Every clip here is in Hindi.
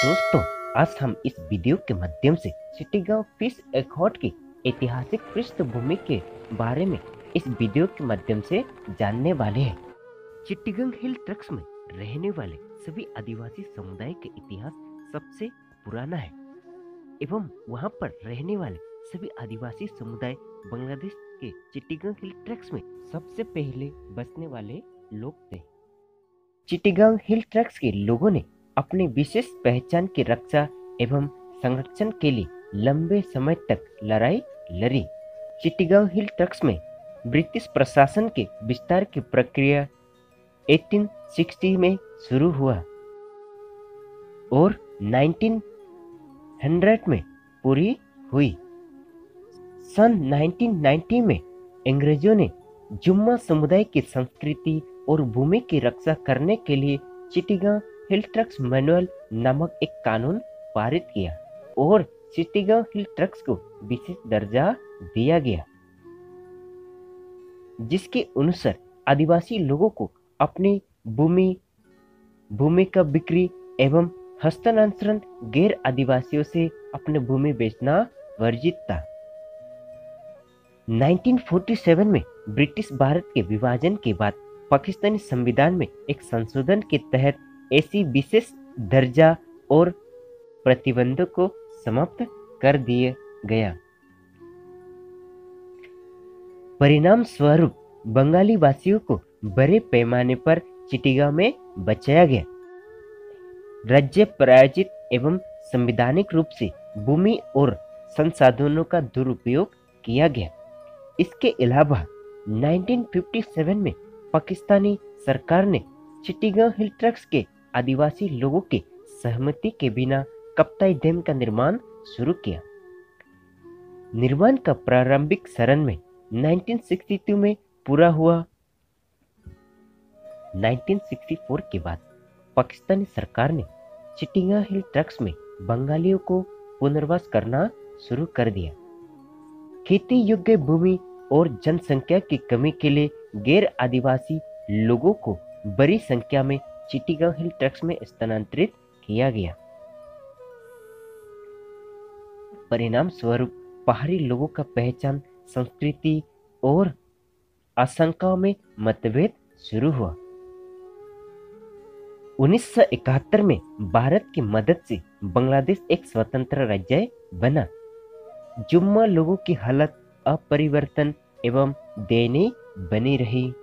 दोस्तों, आज हम इस वीडियो के माध्यम से चिट्टीगांव फिश एकॉर्ड की ऐतिहासिक पृष्ठभूमि के बारे में इस वीडियो के माध्यम से जानने वाले हैं। चिट्टीगांव हिल ट्रैक्स में रहने वाले सभी आदिवासी समुदाय के इतिहास सबसे पुराना है एवं वहां पर रहने वाले सभी आदिवासी समुदाय बांग्लादेश के चिट्टीगांव हिल ट्रैक्स में सबसे पहले बसने वाले लोग थे। चिट्टीगांव हिल ट्रैक्स के लोगों ने अपनी विशेष पहचान की रक्षा एवं संरक्षण के लिए लंबे समय तक लड़ाई लड़ी। चिट्टीगांव हिल ट्रैक्स में ब्रिटिश प्रशासन के विस्तार की प्रक्रिया 1860 में शुरू हुआ और 1900 में पूरी हुई। सन 1990 में अंग्रेजों ने जुम्मा समुदाय की संस्कृति और भूमि की रक्षा करने के लिए चिट्टीगांव हिल ट्रैक्स मैनुअल नामक एक कानून पारित किया और चिट्टीगांव हिल ट्रैक्स को विशेष दर्जा दिया गया, जिसके अनुसार आदिवासी लोगों को अपनी भूमि का बिक्री एवं हस्तांतरण गैर आदिवासियों से अपनी भूमि बेचना वर्जित था। 1947 में ब्रिटिश भारत के विभाजन के बाद पाकिस्तानी संविधान में एक संशोधन के तहत ऐसी विशेष दर्जा और प्रतिबंधों को समाप्त कर दिया गया। परिणाम स्वरूप बंगाली वासियों को बड़े पैमाने पर चिट्टीगांव में बचाया गया। राज्य प्रायोजित एवं संवैधानिक रूप से भूमि और संसाधनों का दुरुपयोग किया गया। इसके अलावा 1957 में पाकिस्तानी सरकार ने चिट्टीगांव हिल ट्रैक्स के आदिवासी लोगों की सहमति के बिना कप्ताई डैम का निर्माण शुरू किया। निर्माण का प्रारंभिक चरण में 1962 में पूरा हुआ। 1964 के बाद पाकिस्तानी सरकार ने चिट्टीगांव हिल ट्रैक्स में बंगालियों को पुनर्वास करना शुरू कर दिया। खेती योग्य भूमि और जनसंख्या की कमी के लिए गैर आदिवासी लोगों को बड़ी संख्या में चिट्टीगांव हिल ट्रैक्स में स्थानांतरित किया गया। परिणाम स्वरूप पहाड़ी लोगों का पहचान, संस्कृति और आशंकाओं में मतभेद शुरू हुआ। 1971 में भारत की मदद से बांग्लादेश एक स्वतंत्र राज्य बना। जुम्मा लोगों की हालत अपरिवर्तन एवं दयनीय बनी रही।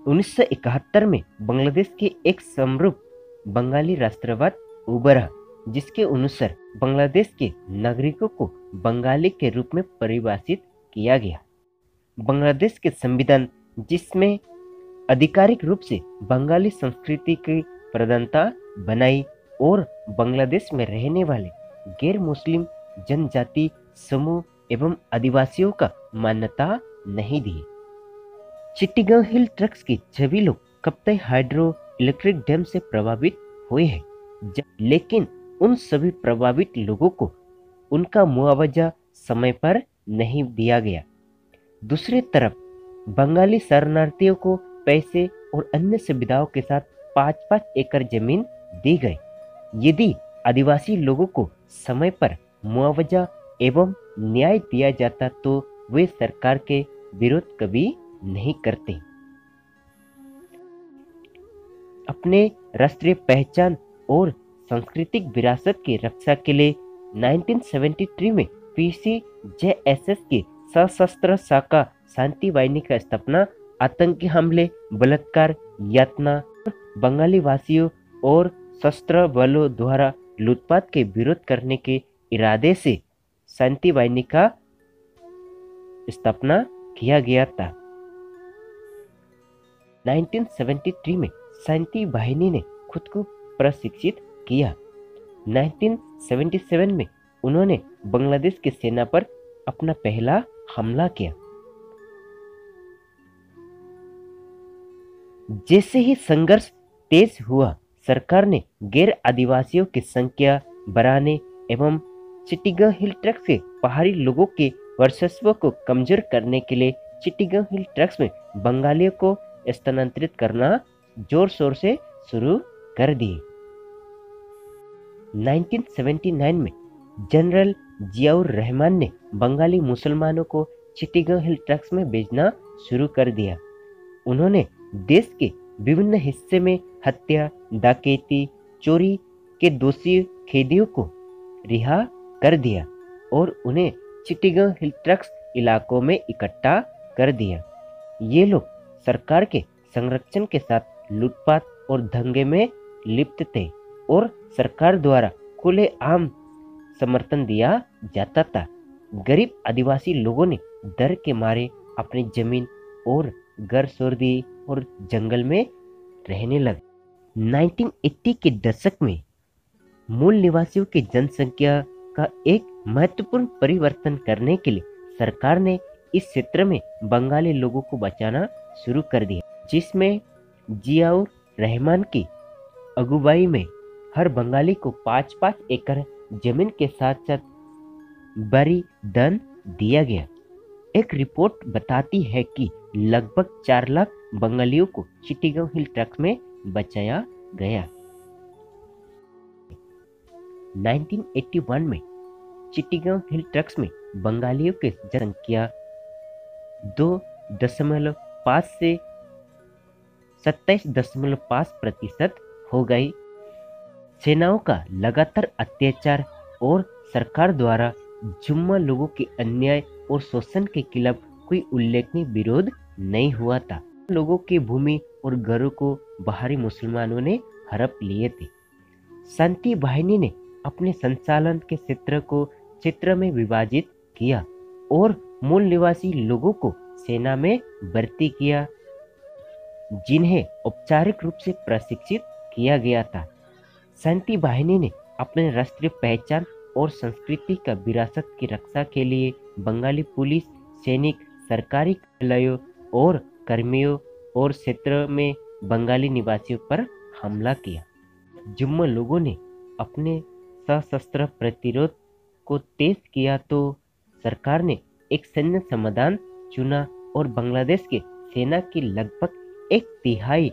1971 में बांग्लादेश के एक समरूप बंगाली राष्ट्रवाद उभरा, जिसके अनुसार बांग्लादेश के नागरिकों को बंगाली के रूप में परिभाषित किया गया। बांग्लादेश के संविधान, जिसमें आधिकारिक रूप से बंगाली संस्कृति की प्रधानता बनाई और बांग्लादेश में रहने वाले गैर मुस्लिम जनजाति समूह एवं आदिवासियों का मान्यता नहीं दी। चिट्टीगांव हिल ट्रैक्स के सभी लोग कप्ताई हाइड्रो इलेक्ट्रिक डैम से प्रभावित हुए हैं, लेकिन उन सभी प्रभावित लोगों को उनका मुआवजा समय पर नहीं दिया गया। दूसरी तरफ बंगाली शरणार्थियों को पैसे और अन्य सुविधाओं के साथ 5-5 एकड़ जमीन दी गई। यदि आदिवासी लोगों को समय पर मुआवजा एवं न्याय दिया जाता तो वे सरकार के विरोध कभी नहीं करते। अपने राष्ट्रीय पहचान और सांस्कृतिक विरासत की रक्षा के लिए 1973 में PCJSS की सशस्त्र शाखा शांति वाहिनी का स्थापना आतंकी हमले, बलात्कार, यातना, बंगाली वासियों और सशस्त्र बलों द्वारा लूटपाट के विरोध करने के इरादे से शांति वाहिनी का स्थापना किया गया था। 1973 में शांति वाहिनी ने खुद को प्रशिक्षित किया। 1977 में उन्होंने बांग्लादेश की सेना पर अपना पहला हमला किया। जैसे ही संघर्ष तेज हुआ, सरकार ने गैर आदिवासियों की संख्या बढ़ाने एवं चिट्टीगांव हिल ट्रैक्स के पहाड़ी लोगों के वर्चस्व को कमजोर करने के लिए चिट्टीगांव हिल ट्रैक्स में बंगालियों को स्थानांतरित करना जोर शोर से शुरू कर दिए। 1979 में जनरल जियाउर रहमान ने बंगाली मुसलमानों को चिट्टीगांव हिल ट्रक्स में भेजना शुरू कर दिया। उन्होंने देश के विभिन्न हिस्से में हत्या, डकैती, चोरी के दोषी कैदियों को रिहा कर दिया और उन्हें चिट्टीगांव हिल ट्रक्स इलाकों में इकट्ठा कर दिया। ये लोग सरकार के संरक्षण के साथ लूटपाट और दंगे में लिप्त थे और सरकार द्वारा खुले आम समर्थन दिया जाता था। गरीब आदिवासी लोगों ने डर के मारे अपनी जमीन और घर छोड़ दिए और जंगल में रहने लगे। 1980 के दशक में मूल निवासियों की जनसंख्या का एक महत्वपूर्ण परिवर्तन करने के लिए सरकार ने इस क्षेत्र में बंगाली लोगों को बचाना शुरू कर दिया, जिसमें जियाउर रहमान की अगुवाई में हर बंगाली को 5-5 एकड़ जमीन के साथ साथ बड़ी धन दिया गया। एक रिपोर्ट बताती है कि लगभग 4 लाख बंगालियों को चिट्टीगांव हिल ट्रक्स में बचाया गया। 1981 में चिट्टीगांव हिल ट्रक्स में बंगालियों की जनसंख्या 2.5 से 27.5% हो गई। सेनाओं का लगातार अत्याचार और सरकार द्वारा जुम्मा लोगों के अन्याय और शोषण के खिलाफ कोई उल्लेखनीय विरोध नहीं हुआ था। लोगों की भूमि और घरों को बाहरी मुसलमानों ने हड़प लिए थे। शांति बाहिनी ने अपने संचालन के क्षेत्र को क्षेत्र में विभाजित किया और मूल निवासी लोगों को सेना में भर्ती किया, जिन्हें औपचारिक रूप से प्रशिक्षित किया गया था। शांति बाहिनी ने अपने राष्ट्रीय पहचान और संस्कृति का विरासत की रक्षा के लिए बंगाली पुलिस, सैनिक, सरकारी कार्यालयों और कर्मियों और क्षेत्र में बंगाली निवासियों पर हमला किया। जुम्मा लोगों ने अपने सशस्त्र प्रतिरोध को तेज किया तो सरकार ने एक सैन्य समाधान चुना और बांग्लादेश के सेना की लगभग 1/3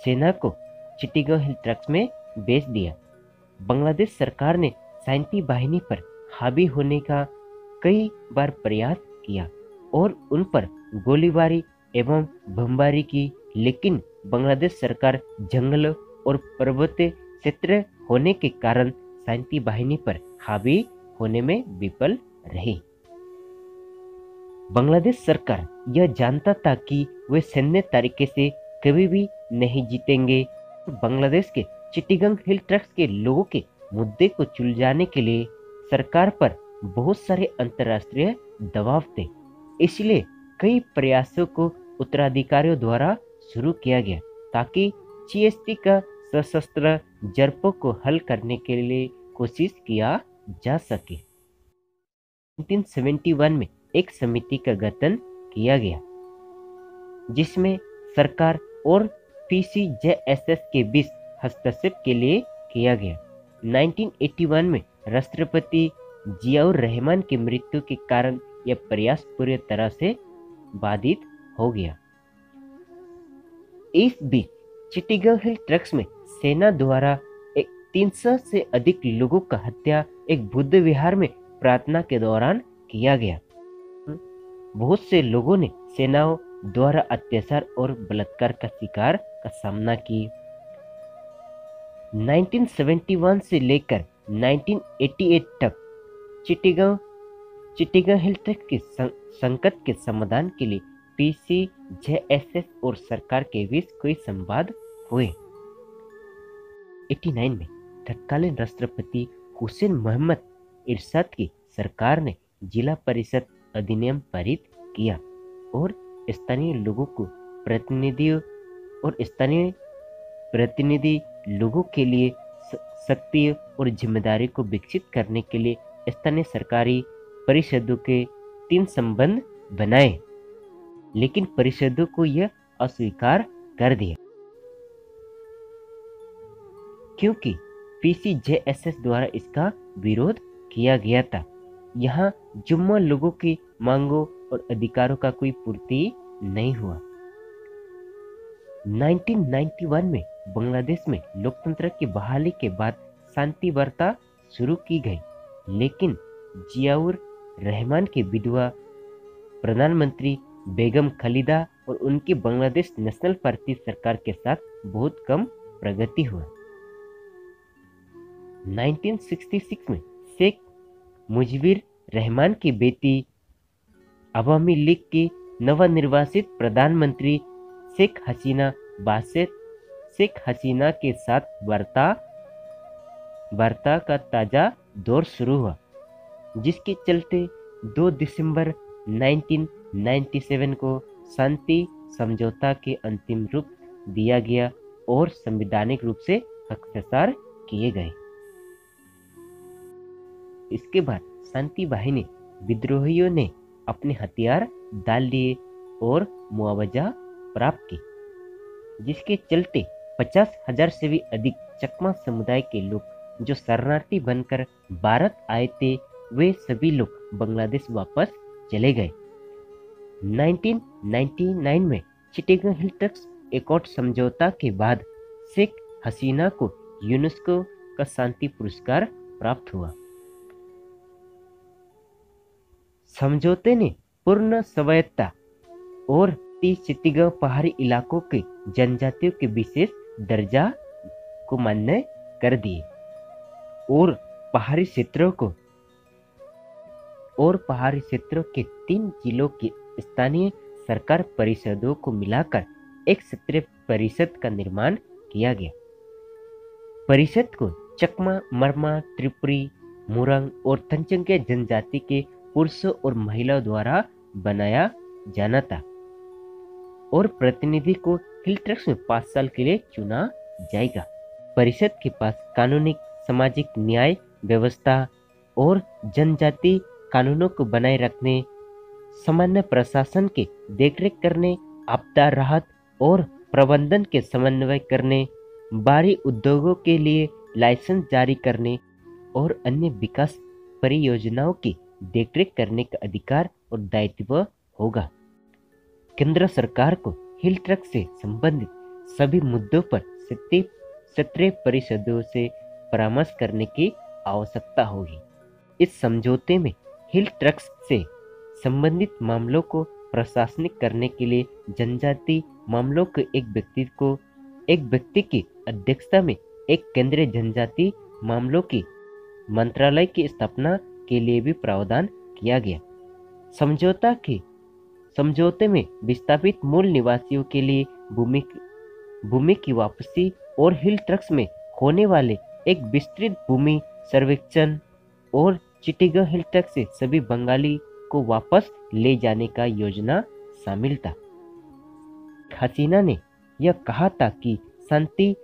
सेना को चिट्टीगांव हिल ट्रक्स में भेज दिया। बांग्लादेश सरकार ने शांति बाहिनी पर हावी होने का कई बार प्रयास किया और उन पर गोलीबारी एवं बमबारी की, लेकिन बांग्लादेश सरकार जंगल और पर्वतीय क्षेत्र होने के कारण शांति बाहिनी पर हावी होने में विफल रही। बांग्लादेश सरकार यह जानता था कि वे सैन्य तरीके से कभी भी नहीं जीतेंगे। बांग्लादेश के चिट्टीगांव हिल ट्रक्स के लोगों के मुद्दे को सुलझाने के लिए सरकार पर बहुत सारे अंतर्राष्ट्रीय दबाव थे, इसलिए कई प्रयासों को उत्तराधिकारियों द्वारा शुरू किया गया ताकि जीएसटी का सशस्त्र जरपों को हल करने के लिए कोशिश किया जा सके। 1971 में एक समिति का गठन किया गया, जिसमें सरकार और पीसीजेएसएस के बीच हस्तक्षेप के लिए किया गया। 1981 में राष्ट्रपति जियाउर रहमान की मृत्यु के कारण यह प्रयास पूरी तरह से बाधित हो गया। इस बीच चिट्टीगांव हिल ट्रक्स में सेना द्वारा 300 से अधिक लोगों का हत्या एक बुद्ध विहार में प्रार्थना के दौरान किया गया। बहुत से लोगों ने सेनाओं द्वारा अत्याचार और बलात्कार का शिकार का सामना किया। 1971 से लेकर 1988 तक चिट्टीगांव हिल ट्रक्स के संकट के समाधान के लिए पीसीजेएसएस और सरकार के बीच कोई संवाद हुए। 89 में तत्कालीन राष्ट्रपति हुसैन मोहम्मद इरशाद की सरकार ने जिला परिषद अधिनियम पारित किया और स्थानीय लोगों को प्रतिनिधि लोगों के लिए शक्ति और जिम्मेदारी को विकसित करने के लिए स्थानीय सरकारी परिषदों के 3 संबंध बनाए, लेकिन परिषदों को यह अस्वीकार कर दिया क्योंकि पीसीजेएसएस द्वारा इसका विरोध किया गया था। यहाँ जुम्मा लोगों की मांगों और अधिकारों का कोई पूर्ति नहीं हुआ। 1991 में बांग्लादेश में लोकतंत्र की बहाली के बाद शांति वार्ता शुरू की गई, लेकिन जियाउर रहमान की विधवा प्रधानमंत्री बेगम खालिदा और उनकी बांग्लादेश नेशनल पार्टी सरकार के साथ बहुत कम प्रगति हुआ। 1966 में शेख मुजीबुर रहमान की बेटी अवामी लीग की नवनिर्वाचित प्रधानमंत्री शेख हसीना के साथ वार्ता का ताजा दौर शुरू हुआ, जिसके चलते 2 दिसंबर 1997 को शांति समझौता के अंतिम रूप दिया गया और संवैधानिक रूप से हस्ताक्षर किए गए। इसके बाद शांति बाहिनी विद्रोहियों ने अपने हथियार डाल लिए और मुआवजा प्राप्त की, जिसके चलते 50,000 से भी अधिक चकमा समुदाय के लोग जो शरणार्थी बनकर भारत आए थे, वे सभी लोग बांग्लादेश वापस चले गए। 1999 में चिटागंग हिल्टक्स एकॉर्ड समझौता के बाद शेख हसीना को यूनेस्को का शांति पुरस्कार प्राप्त हुआ। समझौते ने पूर्ण स्वायत्तता और चिटागंग पहाड़ी इलाकों के जनजातियों के विशेष दर्जा को मान्य कर दिए और पहाड़ी क्षेत्रों के 3 जिलों की स्थानीय सरकार परिषदों को मिलाकर एक क्षेत्रीय परिषद का निर्माण किया गया। परिषद को चकमा, मरमा, त्रिपुरी, मुरंग और तंचंगे जनजाति के पुरुषों और महिलाओं द्वारा बनाया जाना था और प्रतिनिधि को हिल्टक्स में 5 साल के लिए चुना जाएगा। परिषद के पास कानूनी, सामाजिक न्याय व्यवस्था और जनजाति कानूनों को बनाए रखने, सामान्य प्रशासन के देखरेख करने, आपदा राहत और प्रबंधन के समन्वय करने, भारी उद्योगों के लिए लाइसेंस जारी करने और अन्य विकास परियोजनाओं की देखरेख करने का अधिकार और दायित्व होगा। केंद्र सरकार को हिल्टक्स से संबंधित सभी मुद्दों पर क्षेत्रीय परिषदों से परामर्श करने की आवश्यकता होगी। इस समझौते में हिल्टक्स से संबंधित मामलों को प्रशासनिक करने के लिए जनजाति मामलों के एक व्यक्ति की अध्यक्षता में एक केंद्रीय जनजाति मामलों की मंत्रालय की स्थापना के लिए भी प्रावधान किया गया। समझौते में विस्थापित मूल निवासियों के लिए भूमि की वापसी और हिल्टक्स में होने वाले एक विस्तृत भूमि सर्वेक्षण और चिटागंग हिल्टक्स से सभी बंगाली को वापस ले जाने का योजना शामिल था। हसीना ने यह कहा था कि शांति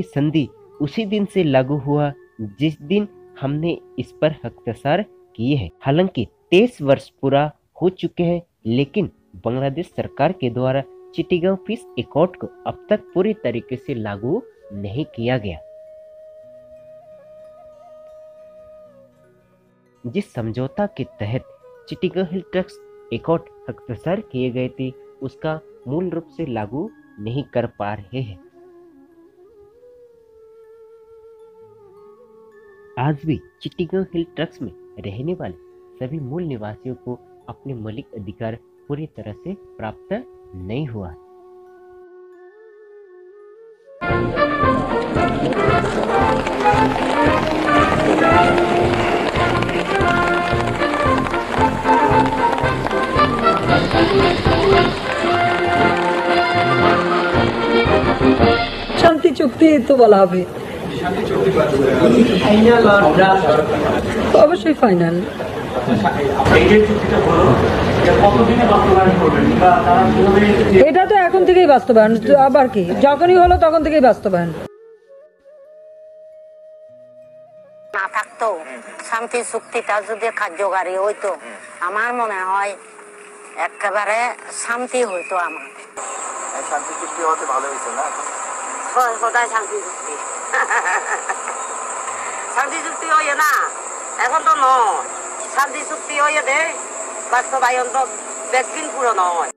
संधि उसी दिन से लागू हुआ जिस दिन हमने इस पर हस्ताक्षर किए हैं। हालांकि 23 वर्ष पूरा हो चुके हैं, लेकिन बांग्लादेश सरकार के द्वारा चिटागंग पीस एकॉर्ड को अब तक पूरी तरीके से लागू नहीं किया गया। जिस समझौता के तहत चिटागंग हिल्टक्स एकॉर्ड हस्ताक्षर किए गए थे, उसका मूल रूप से लागू नहीं कर पा रहे हैं। आज भी चिटागंग हिल्टक्स में रहने वाले सभी मूल निवासियों को अपने मौलिक अधिकार पूरी तरह से प्राप्त नहीं हुआ। শান্তি চুক্তি তো বলা হবে, অবশ্যই ফাইনাল। এটা তো এখন থেকেই বাস্তবায়ন, আবার কি যখনই হলো তখন থেকেই বাস্তবায়ন। না থাকতো শান্তি চুক্তিটা যদি কার্যকারী হইতো, আমার মনে হয় একেবারে শান্তি হইতো। আমার শান্তি চুক্তি হতে ভালো হয়েছে না? কোথায় শান্তি চুক্তি? শান্তি চুক্তি হয়ে না, এখন তো নয়। শান্তি চুক্তি হয়ে দে, বাস্তবায়ন তো বেশদিন পুরো নয়।